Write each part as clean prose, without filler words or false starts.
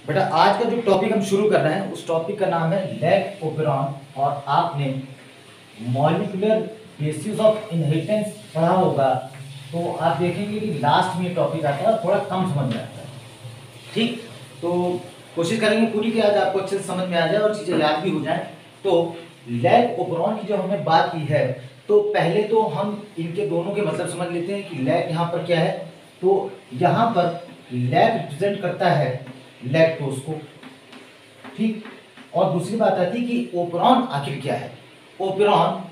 बेटा आज का जो टॉपिक हम शुरू कर रहे हैं उस टॉपिक का नाम है लैक ओपेरॉन। और आपने मॉलिक्यूलर बेसिस ऑफ इनहेरिटेंस पढ़ा होगा, तो आप देखेंगे कि लास्ट में टॉपिक आता है थोड़ा कम समझ में आता है। ठीक, तो कोशिश करेंगे पूरी कि आज आपको अच्छे से समझ में आ जाए और चीज़ें याद भी हो जाए। तो लैक ओपेरॉन की जो हमने बात की है, तो पहले तो हम इनके दोनों के मतलब समझ लेते हैं कि लैक यहाँ पर क्या है। तो यहाँ पर लैक रिप्रेजेंट करता है लैक्टोज को, ठीक। और दूसरी बात आती है कि ओपेरॉन आखिर क्या है। ओपेरॉन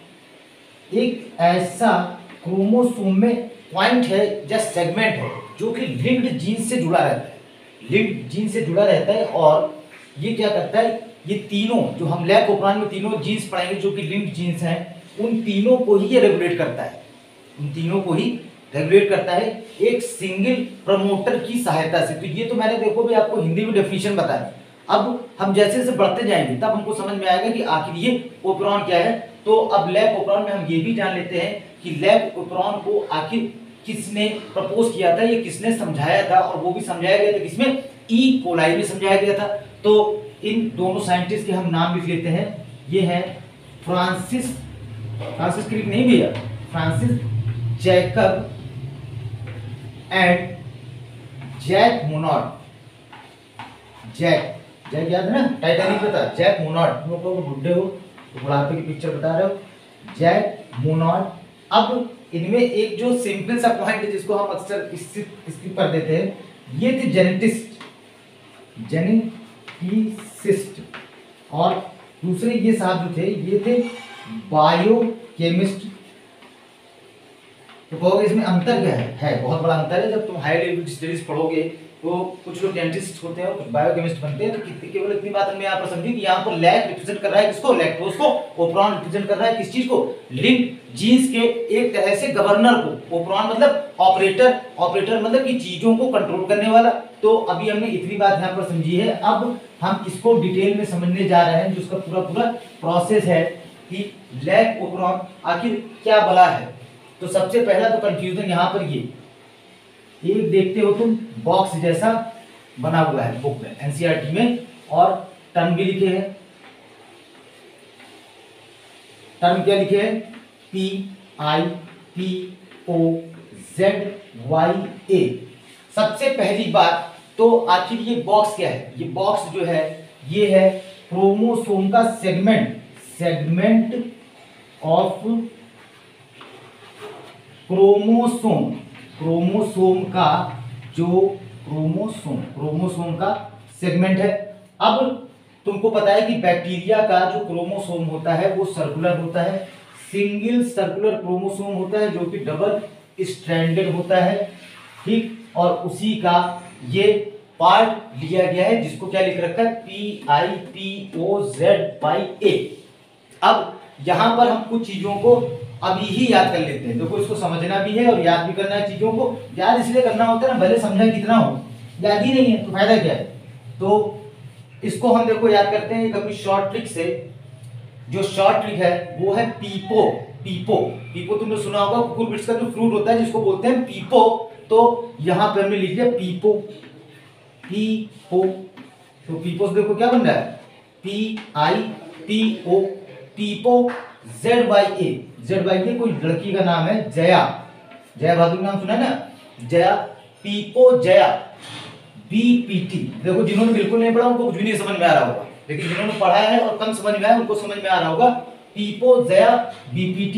एक ऐसा क्रोमोसोम में पॉइंट है या सेगमेंट है जो कि लिंक्ड जीन से जुड़ा रहता है, लिंक्ड जीन से जुड़ा रहता है। और ये क्या करता है, ये तीनों जो हम लैक ओपेरॉन में तीनों जीन्स पढ़ाएंगे जो कि लिंक्ड जीन्स हैं, उन तीनों को ही ये रेगुलेट करता है, उन तीनों को ही रेगुलेट करता है एक सिंगल प्रमोटर की सहायता से। तो ये तो मैंने देखो भी आपको हिंदी में डेफिनेशन बताया। अब हम जैसे जैसे बढ़ते जाएंगे तब हमको समझ में आएगा कि आखिर ये ओपेरॉन क्या है। तो अब लैक ओपेरॉन में हम ये भी जान लेते हैं कि लैक ओपेरॉन को आखिर किसने प्रपोज किया था, ये किसने समझाया था, और वो भी समझाया गया था किसमें, ई कोलाई में समझाया गया था। तो इन दोनों साइंटिस्ट के हम नाम लिख लेते हैं। ये है फ्रांसिस क्रिक नहीं भैया, Francis Jacob and Jacques Monod. Jacques याद है ना, टाइटैनिक में था जैक मोनॉड। तुम लोग बुढ़े हो तो बुढ़ापे की पिक्चर बता रहे हो, जैक मोनॉड। अब इनमें एक जो सिंपल सा पॉइंट है जिसको हम अक्सर इसकी पर देते हैं, ये थे जेनेटिसिस्ट, और दूसरे ये साहब जो थे ये थे बायोकेमिस्ट। तो कहोगे इसमें अंतर क्या है बहुत बड़ा अंतर है। जब तुम हाई लेवल स्टडीज पढ़ोगे तो कुछ लोग डेंटिस्ट होते हैं और कुछ बायोकेमिस्ट बनते हैं। तो केवल इतनी बात हमने यहाँ पर समझी कि यहाँ पर लैक रिप्रेजेंट कर रहा है किसको, लैक्टोज को। ओपेरॉन रिप्रेजेंट कर रहा है किस चीज को, लिंक्ड जीन्स के एक तरह से गवर्नर को। ओपेरॉन मतलब ऑपरेटर, ऑपरेटर मतलब कि चीजों को कंट्रोल करने वाला। तो अभी हमने इतनी बात यहाँ पर समझी है। अब हम इसको डिटेल में समझने जा रहे हैं, जिसका पूरा पूरा प्रोसेस है कि लैक ओपेरॉन आखिर क्या बला है। तो सबसे पहला तो कंफ्यूजन यहाँ पर ये एक देखते हो तुम बॉक्स जैसा बना हुआ है बुक में, एनसीईआरटी में, और टर्म भी लिखे हैं। टर्म क्या लिखे हैं, PIPOZYA। सबसे पहली बात तो आखिर ये बॉक्स क्या है। ये बॉक्स जो है ये है क्रोमोसोम का सेगमेंट ऑफ क्रोमोसोम का जो क्रोमोसोम का सेगमेंट है। अब तुमको पता है कि बैक्टीरिया का जो क्रोमोसोम होता है वो सर्कुलर होता है, सिंगल सर्कुलर क्रोमोसोम होता है जो कि डबल स्ट्रैंडेड होता है, ठीक। और उसी का ये पार्ट लिया गया है जिसको क्या लिख रखा है, PIPOZYA। अब यहां पर हम कुछ चीजों को अभी ही याद कर लेते हैं। देखो इसको समझना भी है और याद भी करना है। चीजों को याद इसलिए करना होता है ना, भले समझा कितना हो, याद ही नहीं है तो फायदा क्या है। तो इसको हम देखो याद करते हैं कभी शॉर्ट ट्रिक से। जो शॉर्ट ट्रिक है वो है पीपो तुमने सुना होगा, कुकुरबिट्स का जो फ्रूट होता है जिसको बोलते हैं पीपो। तो यहां पर हमने लिख दिया पीपो। तो पीपो से देखो क्या बन रहा है, PIPO, पीपो। ZYA कोई लड़की का नाम है, जया बहादुर नाम सुना है ना, जया, पीपो जया। BPT देखो जिन्होंने बिल्कुल नहीं पढ़ा उनको कुछ भी नहीं समझ में आ रहा होगा, लेकिन जिन्होंने पढ़ा है और कम समझ में आया उनको समझ में आ रहा होगा, पीपो जया BPT।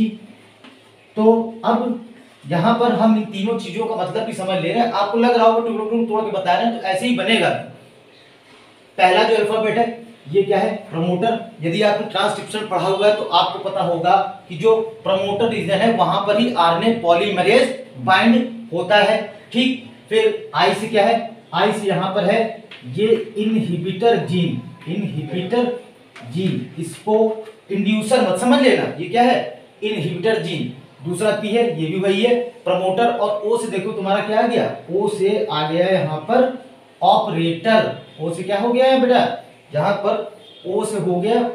तो अब यहां पर हम इन तीनों चीजों का मतलब भी समझ ले रहे हैं। आपको लग रहा होगा टुकड़ों तोड़ के बता रहे हैं, तो ऐसे ही बनेगा। पहला जो अल्फाबेट है ये क्या है, प्रमोटर। यदि आपने ट्रांसक्रिप्शन पढ़ा हुआ है तो आपको पता होगा कि जो प्रमोटर रीजन है वहां पर ही आरएनए पॉलीमरेज बाइंड होता है, ठीक। फिर आई से क्या है, आई से यहां पर है ये इनहिबिटर जीन, इसको इंड्यूसर मत समझ लेना, ये क्या है, इनहिबिटर जीन। दूसरा पी है, ये भी वही है, प्रमोटर। और ओ से देखो तुम्हारा क्या आ गया, ओ से आ गया यहां पर ऑपरेटर। ओ से क्या हो गया है बेटा, जहां पर ओ से हो गया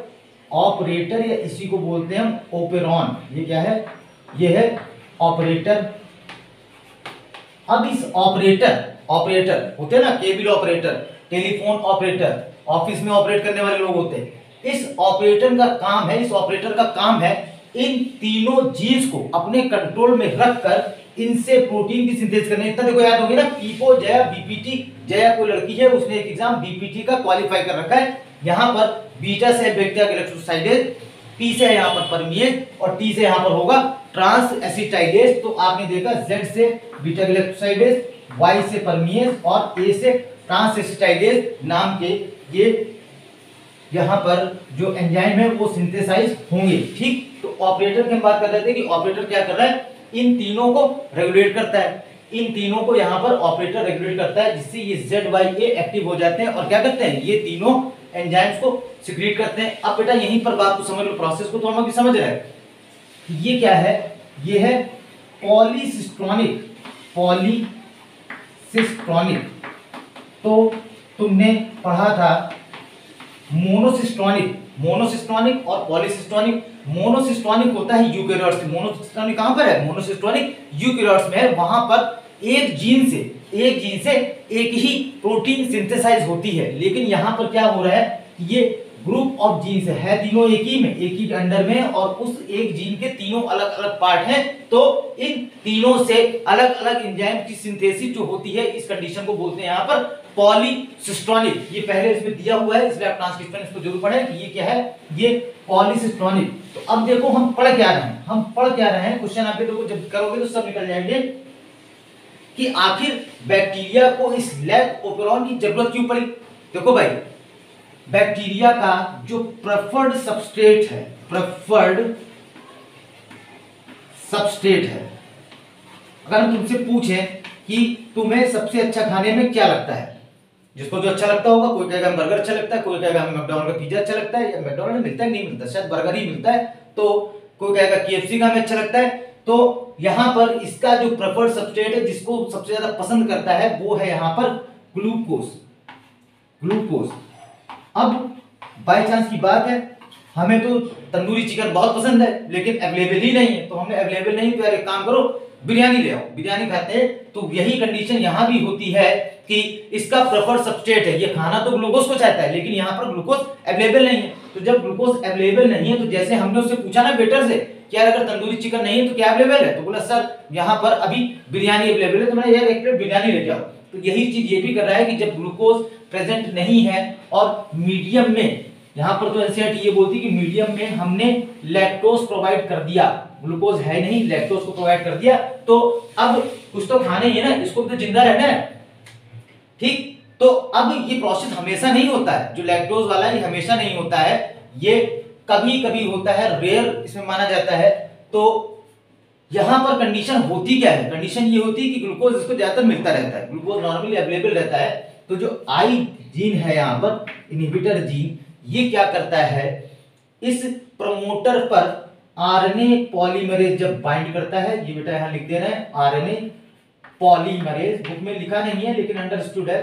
ऑपरेटर, या इसी को बोलते हैं हम ओपेरॉन। ये क्या है, ये है ऑपरेटर। अब इस ऑपरेटर होते हैं ना, cable operator, telephone operator, office में ऑपरेट करने वाले लोग होते हैं। इस ऑपरेटर का काम है इन तीनों जीन्स को अपने कंट्रोल में रखकर इनसे प्रोटीन की सिंथेसिस करनी। इतना देखो याद होगी ना, पीपो जया बीपीटी, जया कोई लड़की है, उसने एक एग्जाम बीपीटी का क्वालिफाई कर रखा है। यहाँ पर बीटा से बैक्टीरिया इलेक्ट्रोसाइडेज, पी से यहाँ पर परमिएज और टी से यहाँ पर होगा ट्रांस एसिटाइडेज। तो आपने देखा Z से बीटा इलेक्ट्रोसाइडेज, Y से परमिएज और A से ट्रांस एसिटाइडेज नाम के ये यहाँ पर जो एंजाइम है वो सिंथेसाइज होंगे। ठीक, तो ऑपरेटर की हम बात कर रहे थे कि ऑपरेटर क्या कर रहा है, इन तीनों को रेगुलेट करता है। इन तीनों को यहाँ पर ऑपरेटर रेगुलेट करता है, जिससे ये ZYA एक्टिव हो जाते हैं और क्या करते हैं, ये तीनों एंजाइम्स को सिक्रीट करते हैं। अब बेटा यहीं पर बात को समझ लो, प्रोसेस को तो हम अभी समझ रहे हैं। ये क्या है, ये है पॉलीसिस्ट्रॉनिक, पॉलीसिस्ट्रॉनिक। तो तुमने पढ़ा था मोनोसिस्ट्रॉनिक, मोनोसिस्ट्रॉनिक और पॉलीसिस्ट्रॉनिक। मोनोसिस्ट्रॉनिक होता है यूकेरियोट्स में। मोनोसिस्ट्रॉनिक कहां पर है, मोनोसिस्ट्रॉनिक यूकेरियोट्स में है। वहां पर एक जीन से एक ही प्रोटीन सिंथेसाइज होती है। लेकिन यहां पर क्या हो रहा है, ये ग्रुप ऑफ जीन्स है तीनों एक ही अंडर में, और उस एक जीन के तीनों अलग अलग पार्ट हैं। तो इन तीनों से अलग अलग एंजाइम की सिंथेसिस जो होती है, इस कंडीशन को बोलते हैं यहाँ पर पॉलीसिस्ट्रॉनिक। ये पहले इसमें दिया हुआ है, इसलिए आप ट्रांसक्रिप्शन इसको जरूर पढ़ें कि ये क्या है, ये पॉलीसिस्ट्रॉनिक। तो अब देखो हम पढ़ क्या रहे हैं, क्वेश्चन आप देखो जब करोगे तो सब निकल जाएंगे कि आखिर बैक्टीरिया को इस लैब ओपेरॉन की जरूरत क्यों पड़ी। देखो भाई, बैक्टीरिया का जो प्रेफर्ड सबस्ट्रेट है, अगर हम तुमसे पूछें कि तुम्हें सबसे अच्छा खाने में क्या लगता है, जिसको जो अच्छा लगता होगा, कोई कहेगा बर्गर अच्छा लगता है, कोई कहेगा हमें मैकडॉनल्ड का पिज्जा अच्छा लगता है, या मैकडॉनल्ड में मिलता है नहीं मिलता, शायद बर्गर ही मिलता है, तो कोई कहेगा KFC का हमें अच्छा लगता है। तो यहां पर इसका जो प्रेफर्ड सबस्ट्रेट है, जिसको सबसे ज्यादा पसंद करता है, वो है यहां पर ग्लूकोज। अब बाय चांस की बात है, हमें तो तंदूरी चिकन बहुत पसंद है, लेकिन अवेलेबल ही नहीं है। तो हमने अवेलेबल नहीं, तो यार एक काम करो, बिरयानी ले आओ, बिरयानी खाते हैं। तो यही कंडीशन यहां भी होती है कि इसका प्रेफर्ड सबस्ट्रेट है, ये खाना तो ग्लूकोज को चाहता है, लेकिन यहां पर ग्लूकोज अवेलेबल नहीं है। तो जब ग्लूकोज अवेलेबल नहीं है, तो जैसे हमने उससे पूछा ना वेटर से कि यार अगर तंदूरी चिकन नहीं है तो क्या अवेलेबल है, तो बोला सर यहां पर अभी बिरयानी अवेलेबल है। तो मैंने यार एक प्लेट बिरयानी लेके आओ। तो यही चीज ये भी कर रहा है कि जब ग्लूकोज प्रेजेंट नहीं है और मीडियम में, यहां पर तो एनसीईआरटी ये बोलती है कि मीडियम में हमने लैक्टोज प्रोवाइड कर दिया, ग्लूकोज है नहीं, लैक्टोज को प्रोवाइड कर दिया, तो अब कुछ तो खाना ही है ना, इसको तो जिंदा रहना है। ठीक, तो अब ये प्रोसेस हमेशा नहीं होता है, जो लैक्टोज वाला है ये हमेशा नहीं होता है, ये कभी कभी होता है, रेयर इसमें माना जाता है। तो यहां पर कंडीशन होती क्या है, कंडीशन ये होती है कि ग्लूकोज इसको ज्यादातर मिलता रहता है, ग्लूकोज नॉर्मली अवेलेबल रहता है। तो जो आई जीन है यहां पर, इनहिबिटर जीन, ये क्या करता है, इस प्रमोटर पर आरएनए पॉलीमरेज जब बाइंड करता है, ये बेटा यहां लिख देना है, आरएनए पॉलीमरेज, बुक में लिखा नहीं है लेकिन अंडरस्टूड है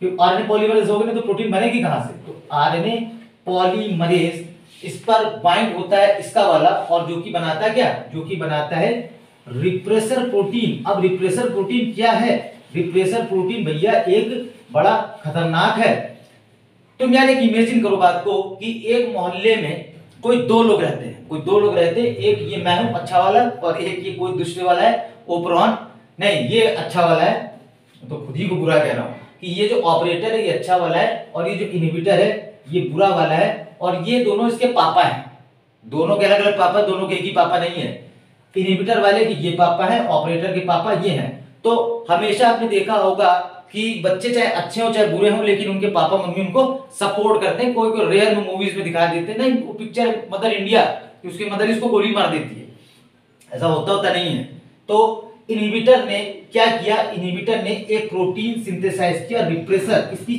कि आरएनए पॉलीमरेज होगा तो प्रोटीन बनेगी कहां से। तो आरएनए पॉलीमरेज इस पर बाइंड होता है, इसका वाला, और जो कि बनाता है क्या, जो कि बनाता है रिप्रेसर प्रोटीन। अब रिप्रेसर प्रोटीन क्या है, रिप्रेसर प्रोटीन भैया एक बड़ा खतरनाक है। तुम यार एक इमेजिन करो बात को कि एक मोहल्ले में कोई दो लोग रहते हैं, एक ये मैं हूं अच्छा वाला, और एक ये कोई दूसरे वाला है, ओपरॉन नहीं, ये अच्छा वाला है, तो खुद ही को बुरा कह रहा हूं कि ये जो ऑपरेटर है ये अच्छा वाला है, और ये जो इनहिबिटर है ये बुरा वाला है, और ये दोनों इसके पापा हैं। दोनों के अलग अलग पापा, दोनों के एक ही पापा नहीं है। इनहिबिटर वाले के ये पापा है, ऑपरेटर के पापा ये हैं। तो हमेशा आपने देखा होगा कि बच्चे चाहे अच्छे हो चाहे बुरे हो, लेकिन उनके पापा मम्मी उनको सपोर्ट करते हैं। कोई कोई रेयर मूवीज में दिखा देते हैं, नहीं वो पिक्चर मदर इंडिया, उसकी मदर इसको गोली मार देती है, ऐसा होता नहीं है। तो इनहिबिटर ने क्या किया, इनहिबिटर ने एक प्रोटीन सिंथेसाइज किया, रिप्रेसर। इसकी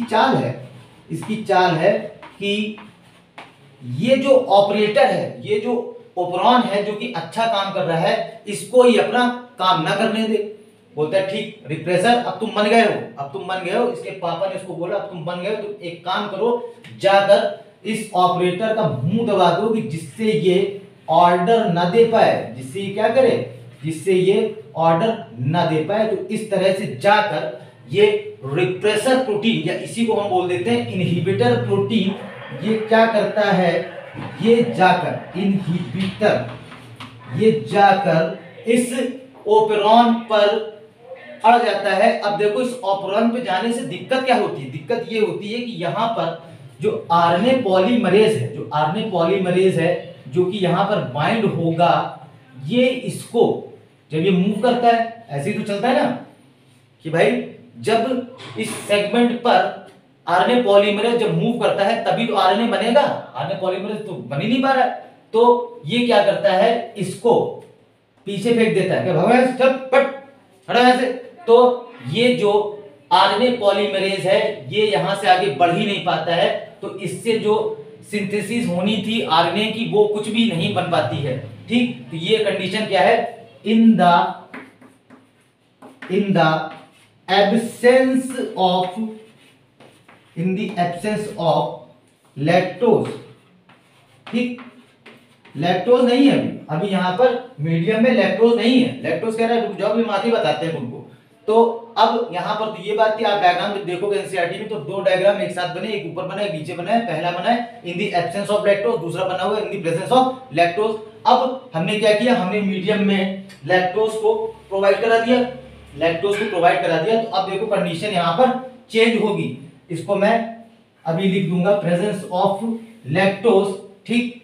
चाल है कि ये जो ऑपरेटर है, ये जो ओपरॉन है जो कि अच्छा काम कर रहा है, इसको ही अपना काम ना करने दे। बोलता है ठीक रिप्रेसर, अब तुम बन गए हो, इसके पापा ने इसको बोला अब तुम बन गए हो, तो एक काम करो, जाकर इस ऑपरेटर का मुंह दबा दो कि जिससे ये ऑर्डर ना दे पाए, जिससे ये क्या करे, जिससे ये ऑर्डर ना दे पाए। तो इस तरह से जाकर ये रिप्रेसर प्रोटीन या इसी को हम बोल देते हैं इनहिबिटर प्रोटीन, ये क्या करता है, ये जाकर इनहिबिटर, ये जाकर इस ओपेरॉन पर अड़ जाता है। अब देखो इस ओपेरॉन पे जाने से दिक्कत क्या होती है, दिक्कत ये होती है कि यहाँ पर जो आरएनए पॉलीमरेज है, जो आरएनए पॉलीमरेज है जो कि यहाँ पर बाइंड होगा, ये इसको जब ये मूव करता है, ऐसे ही तो चलता है ना कि भाई जब इस सेगमेंट पर आरएनए पॉलीमरेज जब मूव करता है तभी तो आरएनए बनेगा, आरएनए पॉलीमरेज तो बन ही नहीं पा रहा है, तो ये क्या करता है, इसको पीछे फेंक देता है कि भगवान चल पट हटा ऐसे। तो ये जो आरएनए पॉलीमरेज है ये यहां से आगे बढ़ ही नहीं पाता है, तो इससे जो सिंथेसिस होनी थी आरएनए की वो कुछ भी नहीं बन पाती है। ठीक, तो ये कंडीशन क्या है, in the absence of lactose. ठीक, लैक्टोज नहीं है अभी यहां पर मीडियम में लैक्टोज नहीं है, लैक्टोज कह रहा है रुक जाओ अभी माथी बताते हैं तुमको। तो अब यहां पर तो ये बात थी, आप डायग्राम में देखोगे एनसीईआरटी में तो दो डायग्राम एक साथ बने, एक ऊपर बना है एक नीचे बना है। पहला बना है in the absence of lactose, दूसरा बना हुआ है in the presence of lactose. अब हमने क्या किया, हमने मीडियम में लैक्टोज को प्रोवाइड करा दिया, लैक्टोज को प्रोवाइड करा दिया। तो अब देखो कंडीशन यहां पर चेंज होगी, इसको मैं अभी लिख दूंगा प्रेजेंस ऑफ लैक्टोज। ठीक,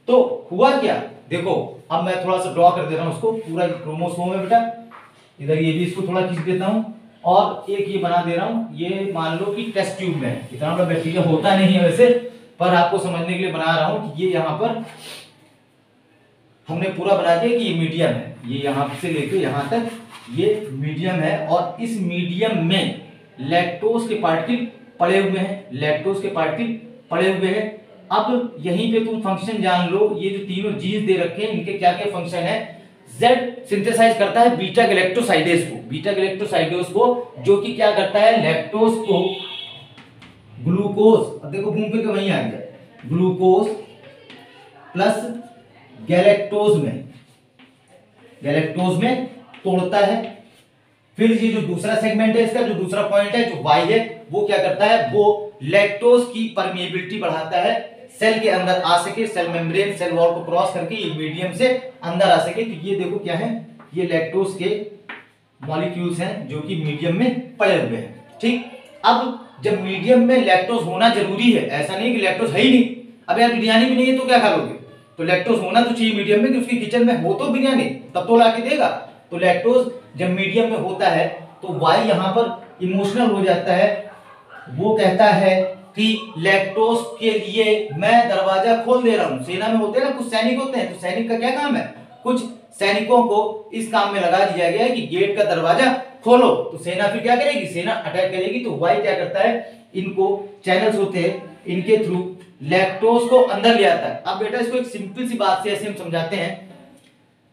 तो हुआ क्या देखो, अब मैं थोड़ा सा ड्रॉ कर दे रहा हूं उसको, पूरा क्रोमोसोम है बेटा, इधर ये भी इसको थोड़ा खींच देता हूं और एक ये बना दे रहा हूं। ये मान लो कि टेस्ट ट्यूब में है, इतना बड़ा बैक्टीरिया होता नहीं है वैसे, पर आपको समझने के लिए बना रहा हूं कि ये यहां पर हमने पूरा बना दिया कि ये मीडियम है, ये यहां से लेके यहां तक ये मीडियम है और इस मीडियम में लैक्टोज के पार्टिकल पड़े हुए हैं, लैक्टोज के पार्टिकल पड़े हुए हैं। अब यहीं पे तुम फंक्शन जान लो, ये जो तीनों जीन्स दे रखे हैं इनके क्या क्या फंक्शन है। Z सिंथेसाइज करता है बीटा गैलेक्टोसाइडेज को, बीटा गैलेक्टोसाइडेज को, जो कि क्या करता है लैक्टोज को ग्लूकोज, अब देखो घूम फिर के वहीं आ गया, ग्लूकोज प्लस गैलेक्टोज में तोड़ता है। फिर ये जो दूसरा सेगमेंट है इसका, जो दूसरा पॉइंट है जो Y है, वो क्या करता है, वो लैक्टोज की परमिएबिलिटी बढ़ाता है, सेल के अंदर आ सके, सेल मेम्ब्रेन सेल वॉल को क्रॉस करके ये मीडियम से अंदर आ सके। तो ये देखो क्या है, ये लैक्टोज के मॉलिक्यूल्स हैं जो कि मीडियम में पड़े हुए हैं। ठीक, अब जब मीडियम में लैक्टोज होना जरूरी है, ऐसा नहीं कि लैक्टोज है ही नहीं, अब यार बिरयानी भी नहीं है तो क्या खा लोगे, तो लैक्टोज होना तो चाहिए मीडियम में कि उसकी किचन में हो तो बिरयानी तब तो लाके देगा। तो लैक्टोज जब मीडियम में होता है तो Y यहां पर इमोशनल हो जाता है, वो कहता है कि लैक्टोज के लिए मैं दरवाजा खोल दे रहा हूं। सेना में होते हैं ना कुछ सैनिक होते हैं, तो सैनिक का क्या काम है, कुछ सैनिकों को इस काम में लगा दिया गया है कि गेट का दरवाजा खोलो, तो सेना फिर क्या करेगी, सेना अटैक करेगी। तो Y क्या करता है, इनको चैनल्स होते हैं, इनके थ्रू लैक्टोज को अंदर ले आता है। अब बेटा इसको एक सिंपल सी बात से ऐसे हम समझाते हैं,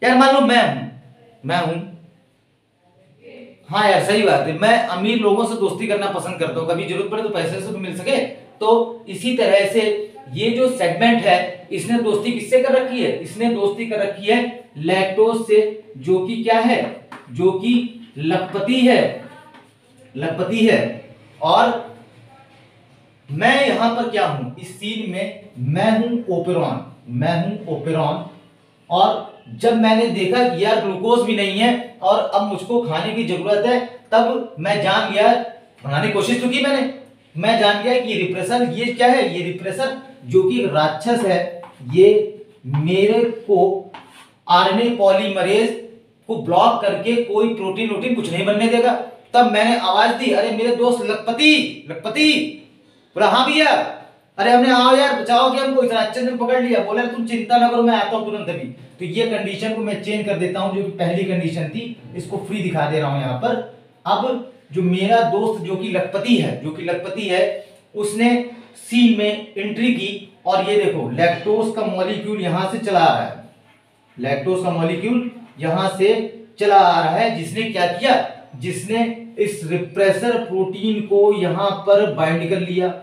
यार मान लो मैं हूं, हाँ यार सही बात है, मैं अमीर लोगों से दोस्ती करना पसंद करता हूं, कभी जरूरत पड़े तो पैसे से तो मिल सके। तो इसी तरह से ये जो सेगमेंट है इसने दोस्ती किससे कर रखी है, इसने दोस्ती कर रखी है लैक्टोज से, जो कि क्या है, जो कि लखपति है। और मैं यहां पर क्या हूं, इस सीन में मैं हूं ओपेरॉन, और जब मैंने देखा कि यार ग्लूकोज भी नहीं है और अब मुझको खाने की जरूरत है, तब मैं जान गया, बनाने की कोशिश तो की मैं जान गया कि रिप्रेसर, ये क्या है, ये रिप्रेसर जो कि राक्षस है, ये मेरे को आरएनए पॉलीमरेज को ब्लॉक करके कोई प्रोटीन कुछ नहीं बनने देगा। तब मैंने आवाज दी, अरे मेरे दोस्त लखपति, बोला हाँ भैया, अरे हमने आओ यार बचाओ कि हमको इस राक्षस ने पकड़ लिया। बोला तुम चिंता ना करो मैं आता हूं तुरंत अभी। तो ये कंडीशन को मैं चेंज कर देता हूं, जो कि पहली कंडीशन थी, इसको फ्री दिखा दे रहा हूं यहां पर। अब जो मेरा दोस्त जो कि लखपति है उसने सीन में एंट्री की, और ये देखो लैक्टोज का मॉलिक्यूल यहां से चला आ रहा है, जिसने क्या किया, जिसने इस रिप्रेसर प्रोटीन को यहां पर बाइंड कर लिया।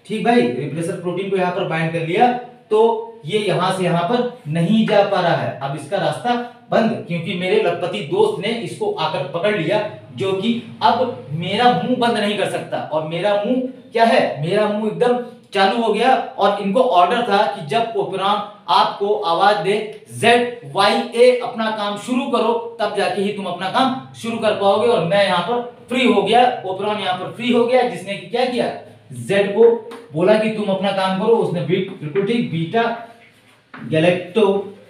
ठीक भाई, रिप्रेसर प्रोटीन को यहां पर बाइंड कर लिया, तो ये यहां से यहां पर नहीं जा पा रहा है, अब इसका रास्ता बंद, क्योंकि मेरे लखपति दोस्त ने इसको आकर पकड़ लिया, जो कि अब मेरा मुंह बंद नहीं कर सकता, और मेरा मुंह क्या है, मेरा मुंह एकदम चालू हो गया, और इनको ऑर्डर था कि जब ओपेरॉन आपको आवाज दे ZYA अपना काम शुरू करो, तब जाके ही तुम अपना काम शुरू कर पाओगे। और मैं यहाँ पर फ्री हो गया, ओपेरॉन यहाँ पर फ्री हो गया, जिसने कि क्या किया, Z को बोला कि तुम अपना काम करो, उसने बिल्कुल ठीक बीटा गैलेक्टोसाइडेस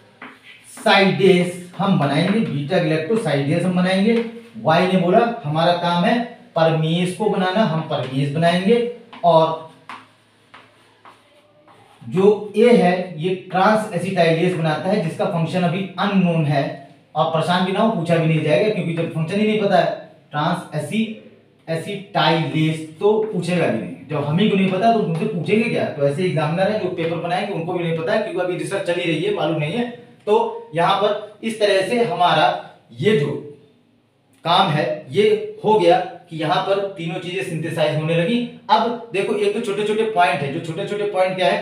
हम बनाएंगे, बीटा गैलेक्टोसाइडेस हम बनाएंगे। Y ने बोला हमारा काम है परमेस को बनाना, हम परमेस बनाएंगे। और जो A है ये ट्रांस एसिटाइलेज बनाता है, जिसका फंक्शन अभी अननोन है, और परेशान भी ना हो, पूछा भी नहीं जाएगा, क्योंकि जब फंक्शन ही नहीं पता है ट्रांस एसिटाइलेज तो पूछेगा भी नहीं। जब हम ही को नहीं पता तो तुमसे पूछेंगे क्या। तो ऐसे एग्जामिनर है जो पेपर बनाएंगे उनको भी नहीं पता है, क्योंकि अभी रिसर्च चली रही है, मालूम नहीं है। तो यहाँ पर इस तरह से हमारा ये जो काम है ये हो गया कि यहाँ पर तीनों चीजें सिंथेसाइज होने लगी। अब देखो एक तो छोटे छोटे पॉइंट है, जो छोटे छोटे पॉइंट क्या है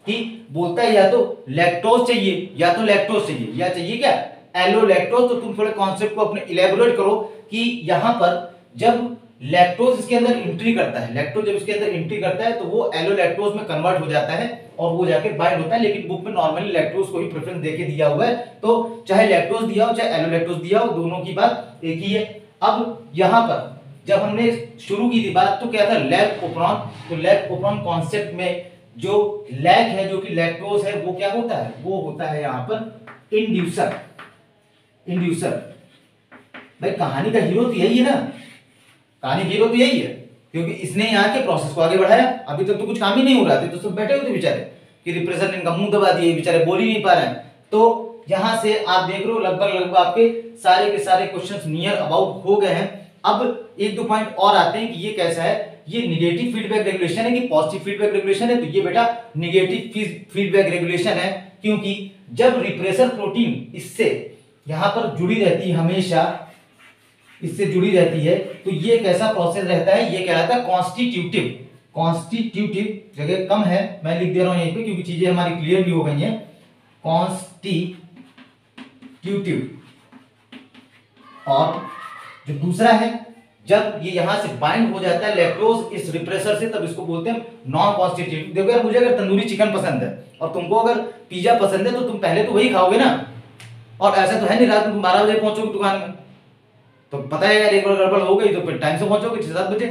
कि बोलता है या तो लैक्टोज चाहिए, या तो लैक्टोज चाहिए, या चाहिए क्या एलो लैक्टोज। तो तुम थोड़े कॉन्सेप्ट को अपने इलेबोरेट करो कि यहाँ पर जब लैक्टोज इसके अंदर एंट्री करता है, लैक्टोज जब इसके अंदर एंट्री करता है तो वो एलो लैक्टोज में कन्वर्ट हो जाता है और वो जाके बाइंड होता है। लेकिन बुक में नॉर्मली लैक्टोज को ही प्रेफरेंस देके दिया हुआ है, तो चाहे लैक्टोज दिया हो चाहे एलो लैक्टोज दिया हो, दोनों की बात एक ही है। अब यहाँ पर जब हमने शुरू की थी बात तो क्या था, लैक ओपेरॉन। तो लैक ओपेरॉन कॉन्सेप्ट में जो लैक है, जो कि लैक्टोज है, वो क्या होता है, वो होता है यहाँ पर इंड्यूसर। इंड्यूसर भाई कहानी का हीरो तो यही है ना, कहानी हीरो तो यही है, क्योंकि इसने यहाँ के प्रोसेस को आगे बढ़ाया। अभी तक तो कुछ काम ही नहीं हो रहा था, तो सब बैठे हुए थे बेचारे कि रिप्रेजेंट इनका मुंह दबा दिए, बेचारे बोल ही नहीं पा रहे हैं। तो यहाँ से आप देख रहे हो लगभग आपके सारे के सारे क्वेश्चंस नियर अबाउट हो गए हैं। अब एक दो पॉइंट और आते हैं कि ये कैसा है, ये निगेटिव फीडबैक रेगुलेशन है कि पॉजिटिव फीडबैक रेगुलेशन है। तो ये बेटा निगेटिव फीडबैक रेगुलेशन है, क्योंकि जब रिप्रेसर प्रोटीन इससे यहां पर जुड़ी रहती है, हमेशा इससे जुड़ी रहती है, तो ये कैसा प्रोसेस रहता है, ये कहलाता है कॉन्स्टिट्यूटिव। कॉन्स्टिट्यूटिव जगह कम है, मैं लिख दे रहा हूं यहीं पे क्योंकि चीजें हमारी क्लियर भी हो गई हैं। कॉन्स्टिट्यूटिव। और जो दूसरा है, जब ये यहां से बाइंड हो जाता है लैक्टोज इस रिप्रेसर से, तब इसको बोलते हैं नॉन कॉन्स्टिट्यूटिव। देखो यार, मुझे अगर तंदूरी चिकन पसंद है और तुमको अगर पिज्जा पसंद है, तो तुम पहले तो वही खाओगे ना। और ऐसा तो है नहीं रात में तुम 12 बजे पहुंचोगे दुकान में, तो पता है यार एक बार गड़बड़ हो गई तो फिर टाइम से पहुंचोगे 6-7 बजे।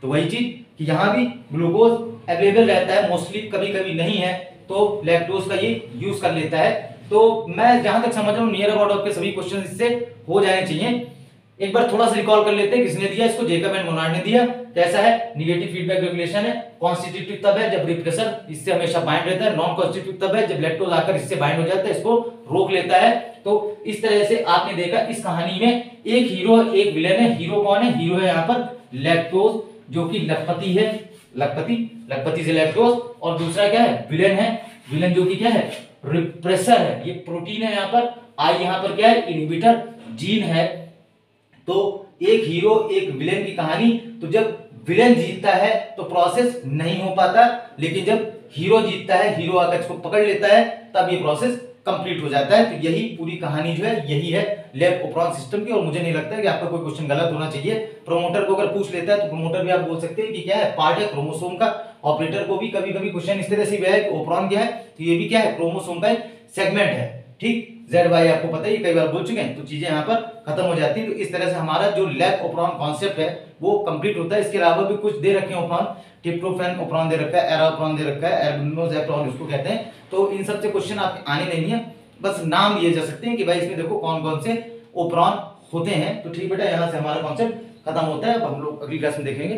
तो वही चीज कि यहाँ भी ग्लूकोज अवेलेबल रहता है, मोस्टली कभी कभी नहीं है तो लैक्टोज का ये यूज कर लेता है। तो मैं जहां तक समझ रहा हूँ नियर अबाउट आपके सभी क्वेश्चन इससे हो जाने चाहिए। एक बार थोड़ा सा रिकॉल कर लेते हैं, किसने दिया इसको, जेकब एंड मोनार्ड ने दिया। कैसा है, निगेटिव फीडबैक रेगुलेशन है। कॉन्स्टिट्यूटिव तब है जब रिप्रेसर इससे हमेशा बाइंड रहता है। नॉन कॉन्स्टिट्यूटिव तब है जब लैक्टोज आकर इससे बाइंड हो जाता है, इसको रोक लेता है। तो इस तरह से आपने देखा इस कहानी में एक हीरो एक विलेन है। हीरो कौन है, हीरो है यहाँ पर लैक्टोज, जो कि लखपति है, लखपति से लैक्टोज। और दूसरा क्या है, विलेन है, विलेन जो कि क्या है, रिप्रेसर है। ये प्रोटीन है यहाँ पर, आई यहाँ पर क्या है, इनहिबिटर जीन है। तो एक हीरो एक विलेन की कहानी। तो जब विलेन जीतता है तो प्रोसेस नहीं हो पाता, लेकिन जब हीरो जीतता है, हीरो आकर इसको पकड़ लेता है, तब ये प्रोसेस कंप्लीट हो जाता है। तो यही पूरी कहानी जो है, यही है लैक ओपेरॉन सिस्टम की। और मुझे नहीं लगता है कि आपका कोई क्वेश्चन गलत होना चाहिए। प्रोमोटर को अगर पूछ लेता है तो प्रोमोटर भी आप बोल सकते हैं कि क्या है, पार्ट है क्रोमोसोम का। ऑपरेटर को भी कभी कभी क्वेश्चन इस तरह से भी है कि ओपेरॉन क्या है, तो ये भी क्या है, क्रोमोसोम का सेगमेंट है। ठीक, ZY आपको पता है, कई बार बोल चुके हैं, तो चीजें यहाँ पर खत्म हो जाती है। तो इस तरह से हमारा जो लैक ओपेरॉन कॉन्सेप्ट है वो कंप्लीट होता है। इसके अलावा भी कुछ दे रखे हैं ओपेरॉन, ट्रिप्टोफैन ओपेरॉन दे रखा है, एरा ओपेरॉन दे रखा है, एल्बुमिनोजेप्टोन इसको कहते हैं। तो इन सब से क्वेश्चन आपके आने नहीं है, बस नाम लिए जा सकते हैं कि भाई इसमें देखो कौन कौन से ओपेरॉन होते हैं। तो ठीक बेटा, यहाँ से हमारा कॉन्सेप्ट खत्म होता है। अब हम लोग अगली क्लास में देखेंगे।